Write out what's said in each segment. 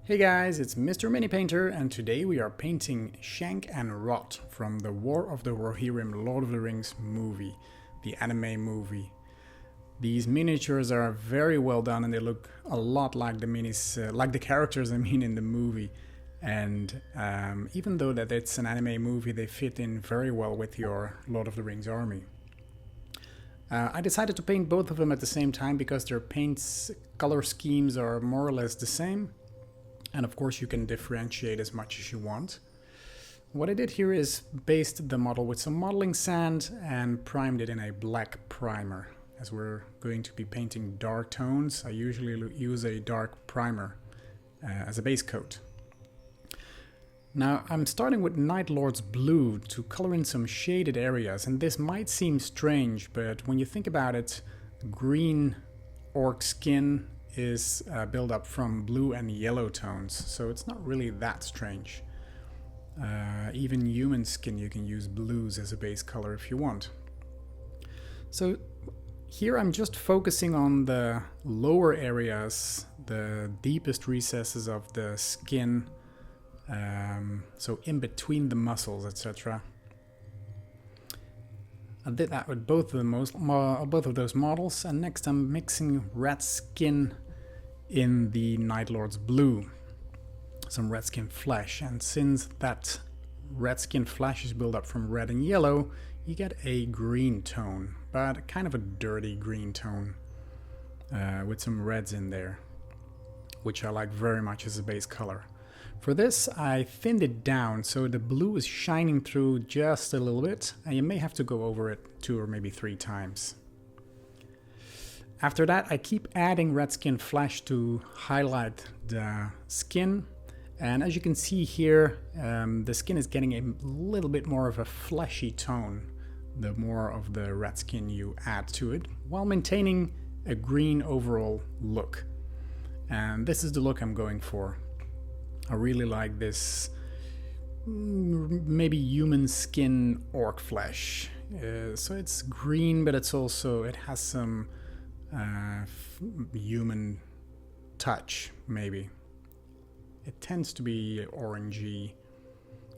Hey guys, it's Mr. Mini Painter, and today we are painting Shank and Wrot from the War of the Rohirrim Lord of the Rings movie, the anime movie. These miniatures are very well done and they look a lot like the characters in the movie. And even though that it's an anime movie, they fit in very well with your Lord of the Rings army. I decided to paint both of them at the same time because their color schemes are more or less the same. And of course you can differentiate as much as you want. What I did here is based the model with some modeling sand and primed it in a black primer. As we're going to be painting dark tones, I usually use a dark primer as a base coat. Now I'm starting with Night Lord's blue to color in some shaded areas, and this might seem strange, but when you think about it, green Orc Skin is built up from blue and yellow tones, so it's not really that strange. Even human skin, you can use blues as a base color if you want. So here I'm just focusing on the lower areas, the deepest recesses of the skin, so in between the muscles, etc. I did that with both of those models, and next I'm mixing red skin in the Night Lord's blue, some red skin flesh, and since that red skin flesh is built up from red and yellow, you get a green tone, but kind of a dirty green tone with some reds in there, which I like very much as a base color. For this I thinned it down so the blue is shining through just a little bit, and you may have to go over it 2 or maybe 3 times. After that I keep adding red skin flesh to highlight the skin, and as you can see here, the skin is getting a little bit more of a fleshy tone the more of the red skin you add to it, while maintaining a green overall look. And this is the look I'm going for. I really like this maybe human skin orc flesh. So it's green, but it has some human touch, maybe. It tends to be orangey,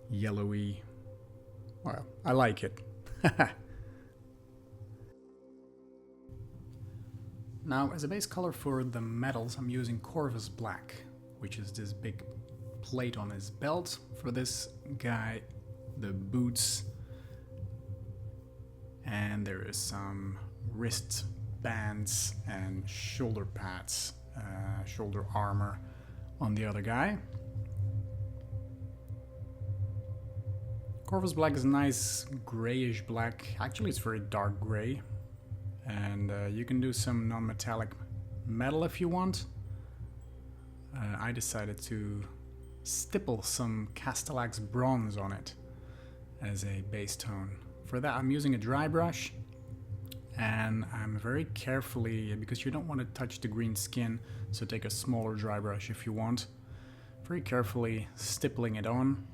yellowy. Well, I like it. Now, as a base color for the metals, I'm using Corvus Black, which is this big plate on his belt. For this guy, the boots, and there is some wrist bands and shoulder pads, shoulder armor on the other guy. Corvus Black is a nice grayish black. Actually, it's very dark gray, and you can do some non-metallic metal if you want. I decided to stipple some Castellax bronze on it as a base tone. For that I'm using a dry brush, and I'm very carefully, because you don't want to touch the green skin, so take a smaller dry brush if you want, very carefully stippling it on.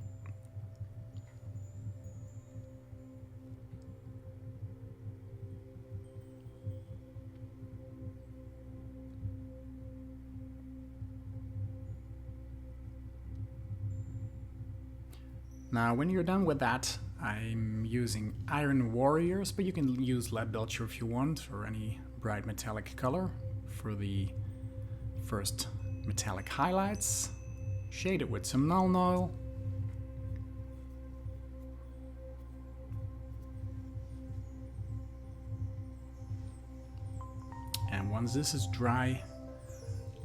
Now when you're done with that, I'm using Iron Warriors, but you can use Lead Belcher if you want, or any bright metallic color for the first metallic highlights. Shade it with some Nuln Oil. And once this is dry,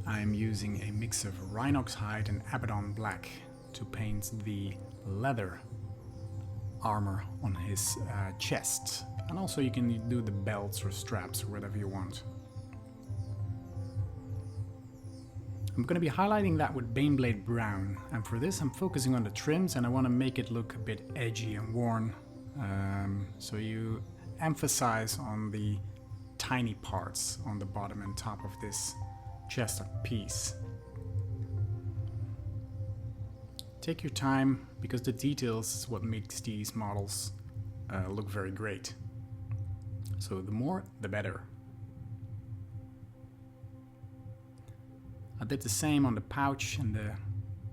I'm using a mix of Rhinox Hide and Abaddon Black to paint the leather armor on his chest, and also you can do the belts or straps or whatever you want. I'm going to be highlighting that with Baneblade Brown, and for this I'm focusing on the trims, and I want to make it look a bit edgy and worn, so you emphasize on the tiny parts on the bottom and top of this chest piece. Take your time, because the details is what makes these models look very great. So the more, the better. I did the same on the pouch and the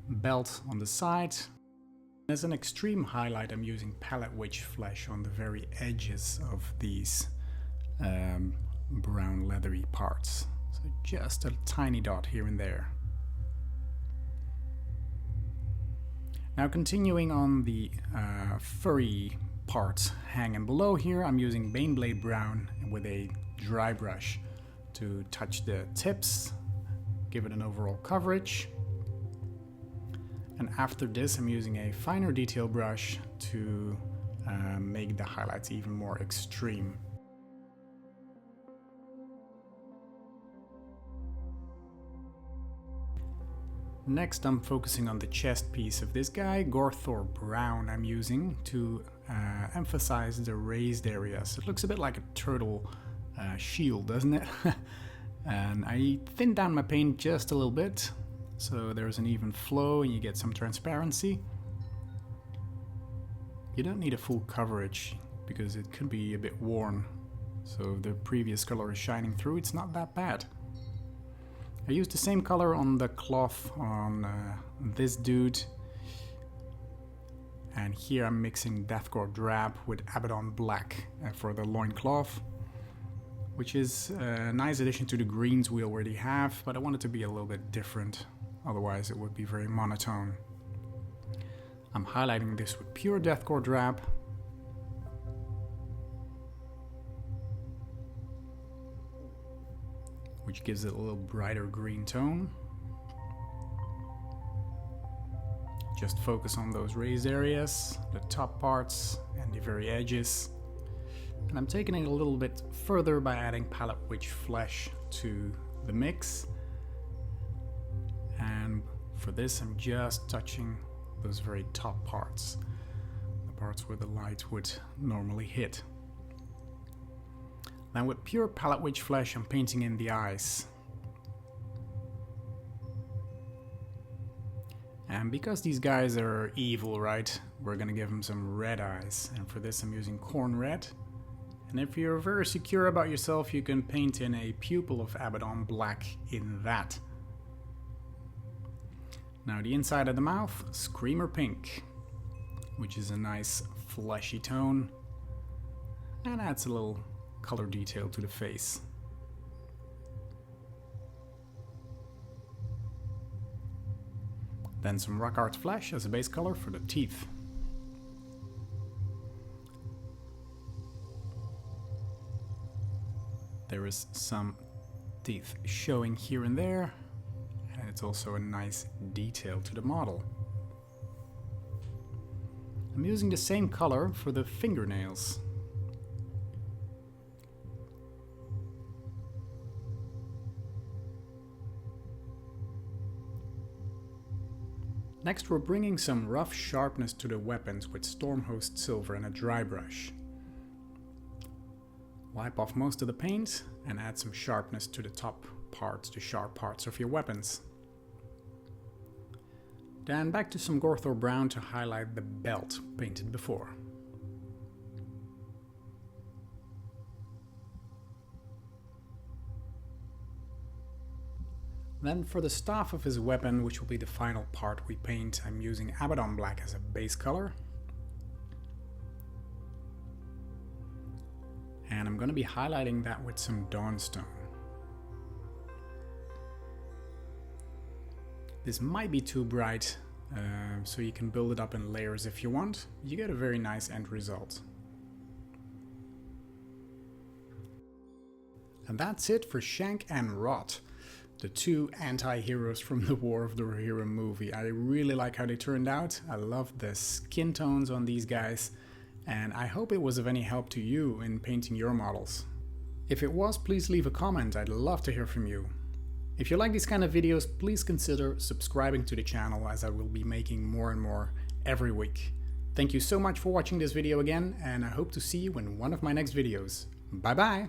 belt on the side. As an extreme highlight, I'm using palette witch flesh on the very edges of these brown leathery parts. So just a tiny dot here and there. Now continuing on the furry part hanging below here, I'm using Baneblade Brown with a dry brush to touch the tips, give it an overall coverage. And after this, I'm using a finer detail brush to make the highlights even more extreme. Next, I'm focusing on the chest piece of this guy. Gorthor Brown I'm using to emphasize the raised areas. It looks a bit like a turtle shield, doesn't it? And I thinned down my paint just a little bit, so there's an even flow and you get some transparency. You don't need a full coverage because it could be a bit worn. So if the previous color is shining through, it's not that bad. I used the same color on the cloth on this dude. And here I'm mixing Deathgore Drab with Abaddon Black for the loincloth, which is a nice addition to the greens we already have, but I want it to be a little bit different, otherwise it would be very monotone. I'm highlighting this with pure Deathgore Drab. Which gives it a little brighter green tone. Just focus on those raised areas, the top parts and the very edges. And I'm taking it a little bit further by adding palette witch flesh to the mix. And for this I'm just touching those very top parts, the parts where the light would normally hit. Then with pure palette witch flesh I'm painting in the eyes. And because these guys are evil, right, we're gonna give them some red eyes. And for this I'm using Corn Red. And if you're very secure about yourself, you can paint in a pupil of Abaddon Black in that. Now the inside of the mouth, Screamer Pink, which is a nice fleshy tone and adds a little color detail to the face. Then some Rock Art Flesh as a base color for the teeth. There is some teeth showing here and there, and it's also a nice detail to the model. I'm using the same color for the fingernails. Next we're bringing some rough sharpness to the weapons with Stormhost Silver and a dry brush. Wipe off most of the paint and add some sharpness to the top parts, the sharp parts of your weapons. Then back to some Gorthor Brown to highlight the belt painted before. Then for the staff of his weapon, which will be the final part we paint, I'm using Abaddon Black as a base color. And I'm going to be highlighting that with some Dawnstone. This might be too bright, so you can build it up in layers if you want. You get a very nice end result. And that's it for Shank and Wrot, the two anti-heroes from the War of the Rohirrim movie. I really like how they turned out. I love the skin tones on these guys, and I hope it was of any help to you in painting your models. If it was, please leave a comment. I'd love to hear from you. If you like these kind of videos, please consider subscribing to the channel, as I will be making more and more every week. Thank you so much for watching this video again, and I hope to see you in one of my next videos. Bye bye!